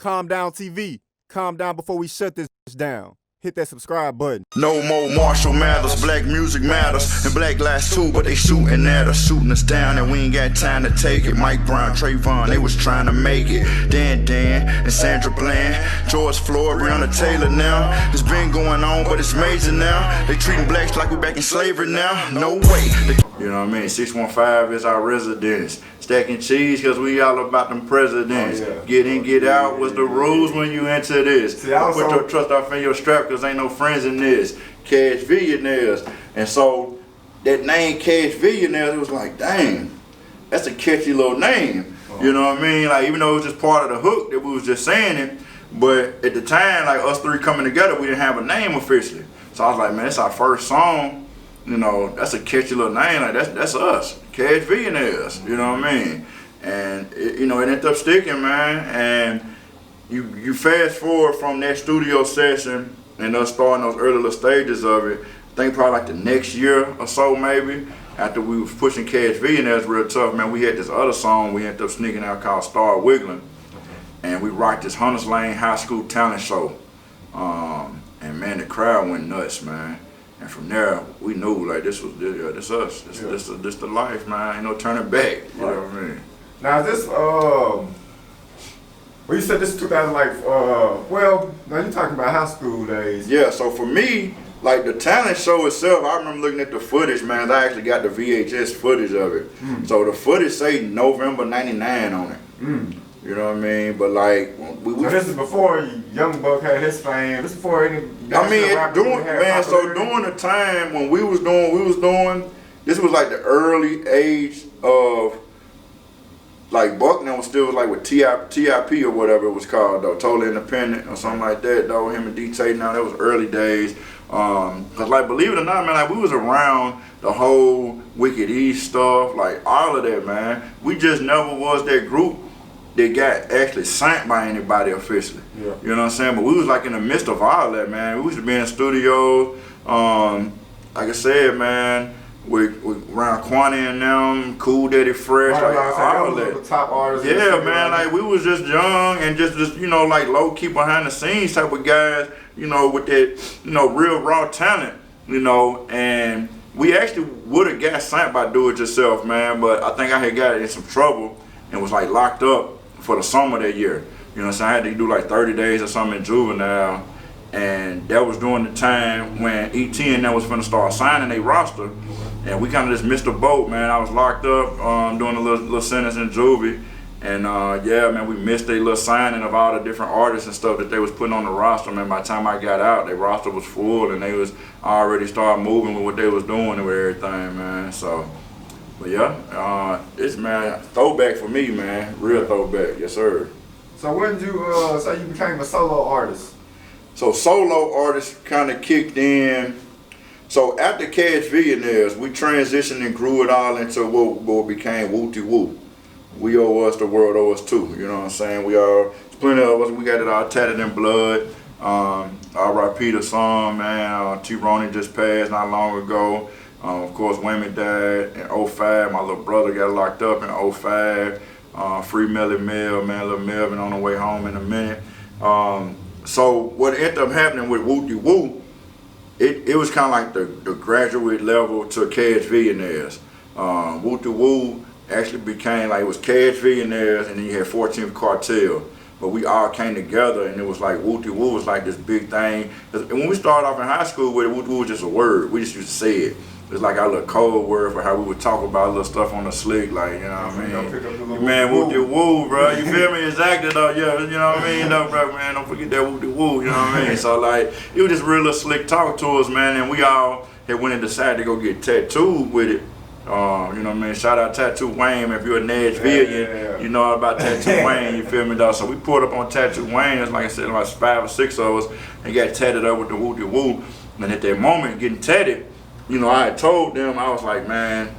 Calm Down TV. Calm down before we shut this down. Hit that subscribe button. No more Marshall Mathers, black music matters, and black lives too, but they shooting at us, shooting us down, and we ain't got time to take it. Mike Brown, Trayvon, they was trying to make it. Dan and Sandra Bland, George Floyd, Breonna Taylor now. It's been going on, but it's major now. They treating blacks like we back in slavery now. No way. You know what I mean? 615 is our residence. Stacking cheese, cause we all about them presidents. Oh, yeah. Get in, get out was the rules when you enter this. See, I Put your trust off in your strap, cause ain't no friends in this. CashVillionaires. And so that name CashVillionaires, it was like, dang, that's a catchy little name. You know what I mean? Like, even though it was just part of the hook that we was just saying it, but at the time, like us three coming together, we didn't have a name officially. So I was like, man, it's our first song. You know, that's a catchy little name. Like that's us, CashVillionaires. You know what I mean? And it, you know, it ended up sticking, man. And you fast forward from that studio session and us starting those early little stages of it. I think probably like the next year or so, maybe after we was pushing CashVillionaires real tough, man. We had this other song we ended up sneaking out called Start Wiggling, and we rocked this Hunters Lane High School talent show. And man, the crowd went nuts, man. And from there, we knew like this us. This the life, man. Ain't no turning back. You know what I mean? Now is this well, you said this is 2000, like well, now you're talking about high school days. Yeah. So for me, like the talent show itself, I remember looking at the footage, man. I actually got the VHS footage of it. So the footage say November '99 on it. You know what I mean? But like, so this is before Young Buck had his fame. This is before any. I mean, during the time when we was doing. This was like the early age of like Buckner was still like with TIP or whatever it was called though, Totally Independent or something like that though. Him and D-Tay now, that was early days. Cause like believe it or not, man, like we was around the whole Wicked East stuff, like all of that, man. We just never was that group that got actually signed by anybody officially. Yeah. You know what I'm saying? But we was like in the midst of all that, man. We used to be in studios, like I said, man, with around Quanti and them, Cool Daddy Fresh, right, like all that. The top artists. Yeah, man, like we was just young and just you know, like low key behind the scenes type of guys, you know, with that, you know, real raw talent, you know, and we actually would have got signed by Do It Yourself, man, but I think I had got in some trouble and was like locked up for the summer that year. You know what I'm saying? I had to do like 30 days or something in juvenile, and that was during the time when ET and that was finna start signing their roster, and we kind of just missed the boat, man. I was locked up doing a little sentence in juvie, and yeah, man, we missed their little signing of all the different artists and stuff that they was putting on the roster, man. By the time I got out, their roster was full, and they was already started moving with what they was doing and with everything, man. So. But yeah, it's, man, throwback for me, man. Real throwback, yes sir. So when did you say you became a solo artist? So solo artists kind of kicked in. So after CashVillionaires, we transitioned and grew it all into what became Wooty Woo. We owe us, the world owe us too. You know what I'm saying? We all, plenty of us, we got it all tatted in blood. R.I.P. the song, man. T-Ronnie just passed not long ago. Of course, Wayman died in 05. My little brother got locked up in 05. Free Melly Mel, man, little Melvin on the way home in a minute. So what ended up happening with Wooty Woo, it was kind of like the graduate level to CashVillionaires. Wooty Woo actually became like, it was CashVillionaires, and then you had 14th Cartel. But we all came together, and it was like Wooty Woo was like this big thing. And when we started off in high school with it, Wooty Woo was just a word. We just used to say it. It's like our little code word for how we would talk about little stuff on the slick, like, you know what I mean? Man, Wooty Woo, bro. You feel me? Exactly, though. Yeah, you know what I mean? No, bro, man, don't forget that Wooty Woo, you know what I mean? So, like, it was just real little slick talk to us, man, and we all had went and decided to go get tattooed with it. You know what I mean? Shout out Tattoo Wayne. If you're a Nashvilleian, you know about Tattoo Wayne, you feel me, though? So we pulled up on Tattoo Wayne. It's like I said, like 5 or 6 of us, and got tatted up with the Wooty Woo. And at that moment, getting tatted, you know, I had told them, I was like, man,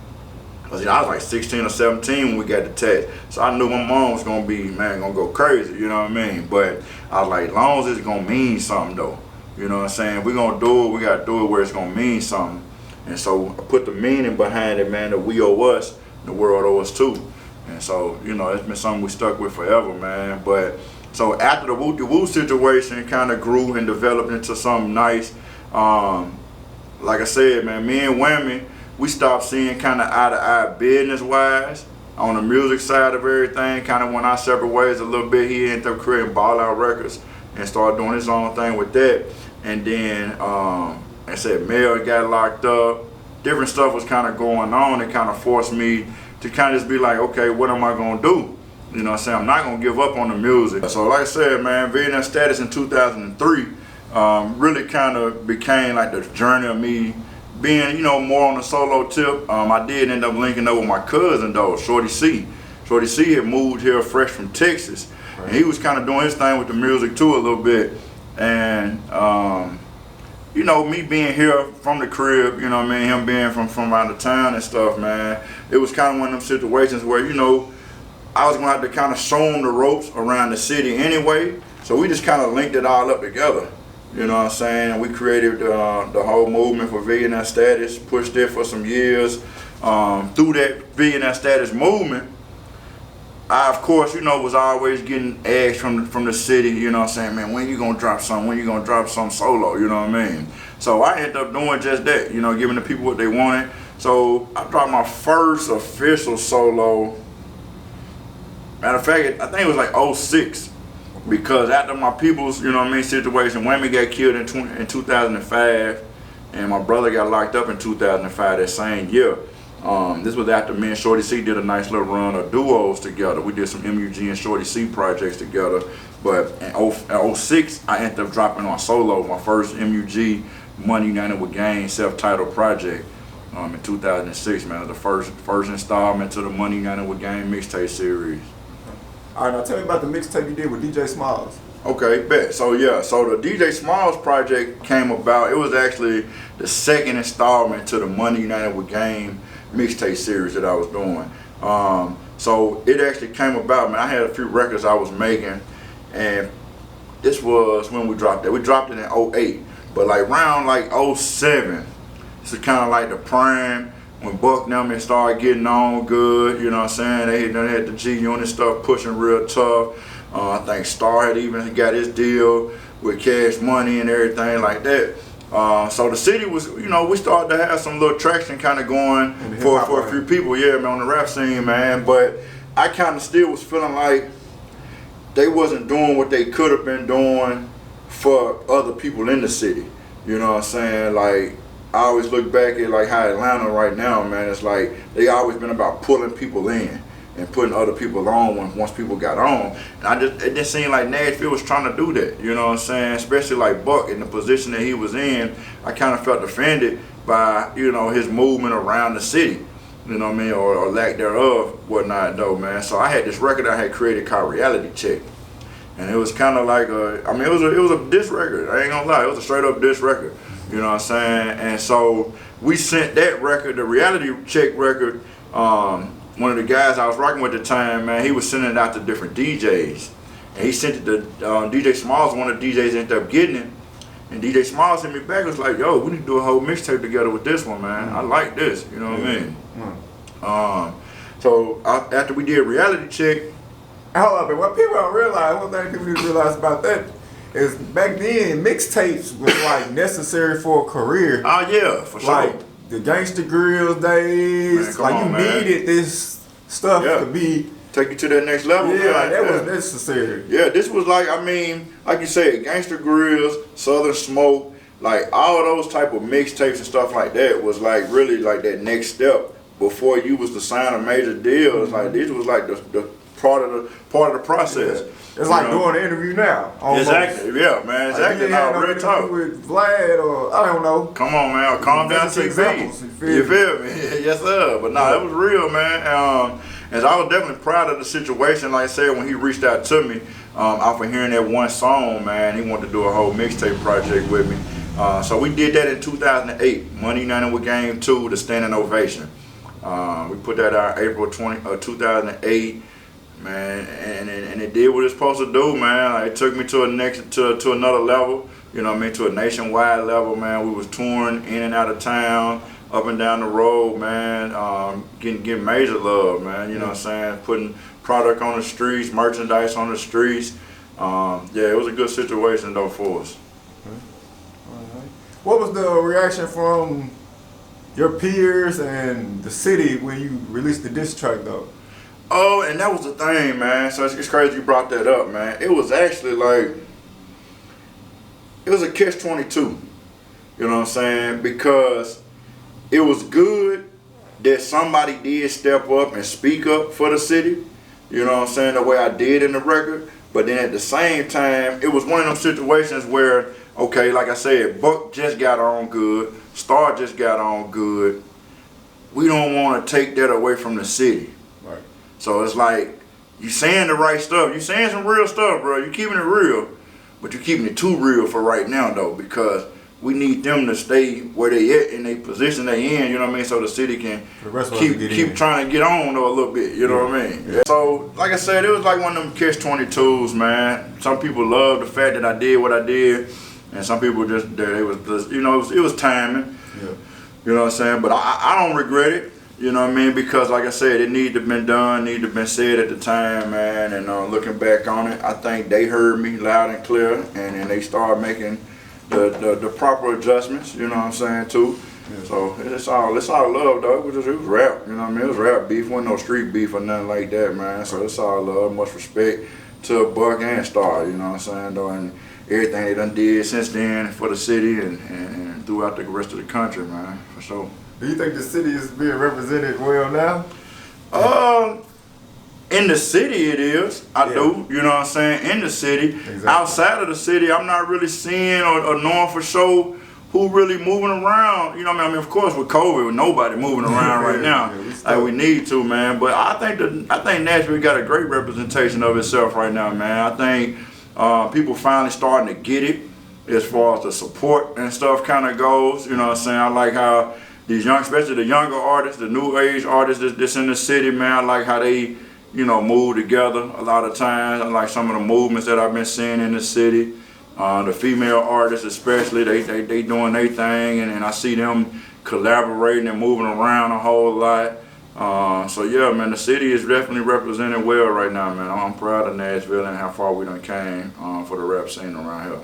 because you know, I was like 16 or 17 when we got the tat. So I knew my mom was going to be, man, going to go crazy, you know what I mean? But I was like, as long as it's going to mean something, though. You know what I'm saying? If we're going to do it, we got to do it where it's going to mean something. And so I put the meaning behind it, man, that we owe us, and the world owe us too. And so, you know, it's been something we stuck with forever, man. But So after the Woo Woo situation kind of grew and developed into something nice, like I said, man, me and Whammy, we stopped seeing kind of eye to eye business wise. On the music side of everything, kind of went our separate ways a little bit. He ended up creating Ball Out Records and started doing his own thing with that. And then, I said, Mel got locked up. Different stuff was kind of going on. It kind of forced me to kind of just be like, okay, what am I going to do? You know what I'm saying? I'm not going to give up on the music. So like I said, man, Billionaire Status in 2003 really kind of became like the journey of me being, you know, more on the solo tip. I did end up linking up with my cousin though, Shorty C. Shorty C had moved here fresh from Texas. Right. And he was kind of doing his thing with the music too a little bit. And, you know, me being here from the crib, you know what I mean, him being from out of town and stuff, man, it was kind of one of them situations where, you know, I was going to have to kind of show him the ropes around the city anyway. So we just kind of linked it all up together. You know what I'm saying? And we created the whole movement for Billionaire Status, pushed it for some years. Through that Billionaire Status movement, I, of course, you know, was always getting asked from the city, you know what I'm saying, man, when you gonna drop something? When you gonna drop something solo, you know what I mean? So I ended up doing just that, you know, giving the people what they wanted. So I dropped my first official solo. Matter of fact, I think it was like 06. Because after my people's, you know what I mean, situation, Whammy got killed in 2005, and my brother got locked up in 2005 that same year. This was after me and Shorty C did a nice little run of duos together. We did some MUG and Shorty C projects together. But in 06, I ended up dropping on solo, my first MUG Money United with Gang self-titled project in 2006, man. It was the first installment to the Money United with Gang mixtape series. All right, now tell me about the mixtape you did with DJ Smalls. Okay, bet. So yeah, so the DJ Smalls project came about. It was actually the second installment to the Money United with Game mixtape series that I was doing. So it actually came about, man. I had a few records I was making, and this was when we dropped it. We dropped it in 08, but like around like 07, this is kind of like the prime when Buck and them started getting on good, you know what I'm saying? They had the G Unit stuff pushing real tough. I think Star had even got his deal with Cash Money and everything like that. So the city was, you know, we started to have some little traction kind of going for a few people, yeah, man, on the rap scene, man. But I kind of still was feeling like they wasn't doing what they could have been doing for other people in the city. You know what I'm saying? Like, I always look back at like how Atlanta right now, man, it's like they always been about pulling people in and putting other people on once people got on. And it just seemed like Nashville was trying to do that, you know what I'm saying? Especially like Buck in the position that he was in, I kind of felt offended by, you know, his movement around the city, you know what I mean, or lack thereof, whatnot though, man. So I had this record I had created called Reality Check. And it was kind of like it was a diss record, I ain't gonna lie, it was a straight up diss record. You know what I'm saying? And so we sent that record, the Reality Check record, one of the guys I was rocking with at the time, man, he was sending it out to different DJs. And he sent it to DJ Smalls, one of the DJs ended up getting it. And DJ Smalls hit me back and was like, yo, we need to do a whole mixtape together with this one, man. I like this, you know what I mean? So after we did Reality Check. Hold up, and what people don't realize, one thing people need to realize about that, is back then mixtapes was like necessary for a career. Oh yeah, for sure. Like the Gangsta Grills days, man, like you needed this stuff to be take you to that next level. Yeah, man. like that was necessary. Yeah, this was like, I mean, like you said, Gangsta Grills, Southern Smoke, like all those type of mixtapes and stuff like that was like really like that next step before you was to sign a major deal. It's like this was like the part of the process. Yeah. It's like doing an interview now. Almost. Exactly, yeah, man, exactly. Like real talk with Vlad or I don't know. Come on, man, calm down TV. You feel me? Yes, sir. But no, it was real, man. And I was definitely proud of the situation. Like I said, when he reached out to me, after hearing that one song, man, he wanted to do a whole mixtape project with me. So we did that in 2008. Money United with Game 2, the Standing Ovation. We put that out April 2008. Man, and it did what it's supposed to do, man. Like, it took me to another level, you know what I mean, to a nationwide level, man. We was touring in and out of town, up and down the road, man, getting major love, man, you know what I'm saying, putting product on the streets, merchandise on the streets, Yeah, it was a good situation though for us. What was the reaction from your peers and the city when you released the diss track though? Oh, and that was the thing, man. So it's crazy you brought that up, man. It was actually like, it was a catch-22. You know what I'm saying? Because it was good that somebody did step up and speak up for the city. You know what I'm saying? The way I did in the record. But then at the same time, it was one of them situations where, okay, like I said, Buck just got on good. Star just got on good. We don't want to take that away from the city. Right. So it's like, you saying the right stuff. You saying some real stuff, bro. You keeping it real. But you're keeping it too real for right now, though, because we need them to stay where they at in their position they in, you know what I mean? So the city can keep trying to get on though a little bit, you know what I mean? Yeah. So, like I said, it was like one of them catch-22s, man. Some people love the fact that I did what I did, and some people just, it was timing. Yeah. You know what I'm saying? But I don't regret it, you know what I mean? Because like I said, it needed to have been done, needed to have been said at the time, man. And looking back on it, I think they heard me loud and clear, and then they started making the proper adjustments, you know what I'm saying, too. Yeah. So it's all love, though. It was rap, you know what I mean? It was rap beef, wasn't no street beef or nothing like that, man. So it's all love, much respect to Buck and Star, you know what I'm saying, though, and everything they done did since then for the city and throughout the rest of the country, man, for sure. Do you think the city is being represented well now? In the city it is, I do, you know what I'm saying, in the city. Exactly. Outside of the city, I'm not really seeing or knowing for sure who really moving around, you know what I mean? Of course with COVID, with nobody moving around right now, like we need to, man. But I think Nashville got a great representation of itself right now, man. I think people finally starting to get it as far as the support and stuff kind of goes, you know what I'm saying? I like how these especially the younger artists, the new age artists that's in the city, man, I like how they, you know, move together a lot of times. I like some of the movements that I've been seeing in the city. The female artists especially, they doing their thing, and I see them collaborating and moving around a whole lot. So yeah, man, the city is definitely represented well right now, man. I'm proud of Nashville and how far we done came for the rap scene around here.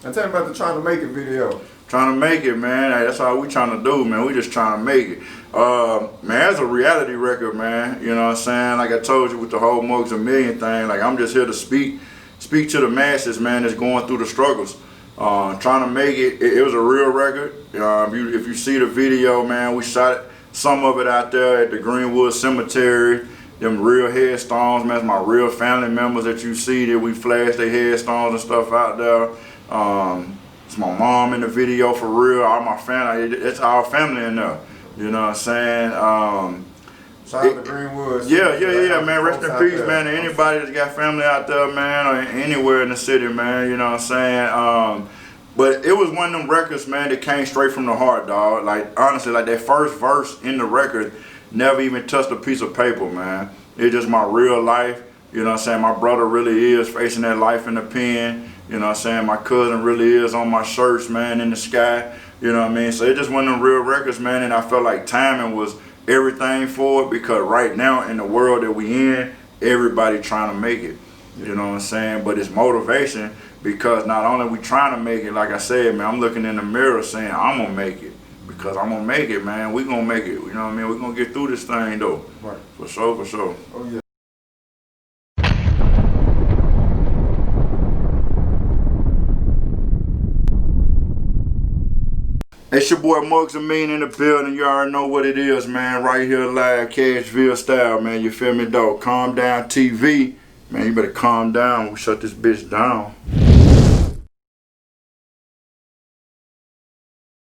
And tell me about the Trying to Make It video. Trying to make it, man. Hey, that's all we trying to do, man. We just trying to make it. Man, it's a reality record, man. You know what I'm saying? Like I told you with the whole MUG Amillion thing, like I'm just here to speak to the masses, man, that's going through the struggles. Trying to make it, it was a real record. If you see the video, man, we shot some of it out there at the Greenwood Cemetery. Them real headstones, man, it's my real family members that you see that we flash their headstones and stuff out there. It's my mom in the video for real, all my family, it's our family in there. You know what I'm saying? Shout out to Greenwood. Yeah, man. Rest in peace, man. To anybody that's got family out there, man, or anywhere in the city, man. You know what I'm saying? But it was one of them records, man, that came straight from the heart, dog. Like, honestly, like that first verse in the record never even touched a piece of paper, man. It's just my real life. You know what I'm saying? My brother really is facing that life in the pen. You know what I'm saying? My cousin really is on my shirts, man, in the sky. You know what I mean? So it just one of them real records, man, and I felt like timing was everything for it, because right now in the world that we in, everybody trying to make it. You know what I'm saying? But it's motivation, because not only we trying to make it, like I said, man, I'm looking in the mirror saying I'm gonna make it, because I'm gonna make it, man. We gonna make it. You know what I mean? We gonna get through this thing though. Right. For sure, for sure. Oh yeah. It's your boy MUG Amillion in the building. You already know what it is, man. Right here live, CashVille style, man. You feel me, dog? Calm Down TV. Man, you better calm down. We shut this bitch down.